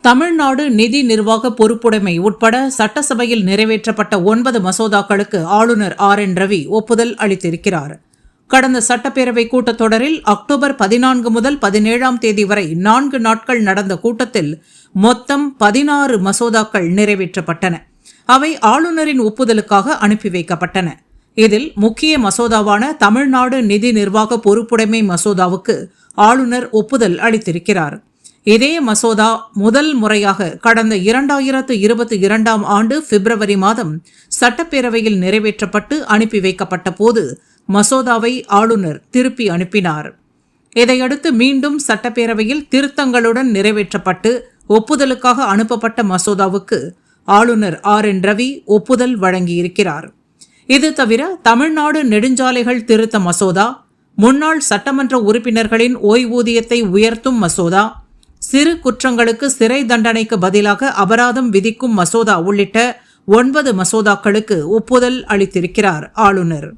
தமிழ்நாடு நிதி நிர்வாக பொறுப்புடைமை உட்பட சட்டசபையில் நிறைவேற்றப்பட்ட 9 மசோதாக்களுக்கு ஆளுநர் RN ரவி ஒப்புதல் அளித்திருக்கிறார். கடந்த சட்டப்பேரவை கூட்டத்தொடரில் அக்டோபர் 14 முதல் 17ஆம் தேதி வரை 4 நாட்கள் நடந்த கூட்டத்தில் மொத்தம் 16 மசோதாக்கள் நிறைவேற்றப்பட்டன. அவை ஆளுநரின் ஒப்புதலுக்காக அனுப்பி வைக்கப்பட்டன. இதில் முக்கிய மசோதாவான தமிழ்நாடு நிதி நிர்வாக பொறுப்புடைமை மசோதாவுக்கு ஆளுநர் ஒப்புதல் அளித்திருக்கிறார். இதே மசோதா முதல் முறையாக கடந்த 2022ஆம் ஆண்டு பிப்ரவரி மாதம் சட்டப்பேரவையில் நிறைவேற்றப்பட்டு அனுப்பி வைக்கப்பட்ட போது மசோதாவை ஆளுநர் திருப்பி அனுப்பினார். இதையடுத்து மீண்டும் சட்டப்பேரவையில் திருத்தங்களுடன் நிறைவேற்றப்பட்டு ஒப்புதலுக்காக அனுப்பப்பட்ட மசோதாவுக்கு ஆளுநர் RN ரவி ஒப்புதல் வழங்கியிருக்கிறார். இது தவிர தமிழ்நாடு நெடுஞ்சாலைகள் திருத்த மசோதா, முன்னாள் சட்டமன்ற உறுப்பினர்களின் ஓய்வூதியத்தை உயர்த்தும் மசோதா, சிறு குற்றங்களுக்கு சிறை தண்டனைக்கு பதிலாக அபராதம் விதிக்கும் மசோதா உள்ளிட்ட 9 மசோதாக்களுக்கு ஒப்புதல் அளித்திருக்கிறார் ஆளுநர்.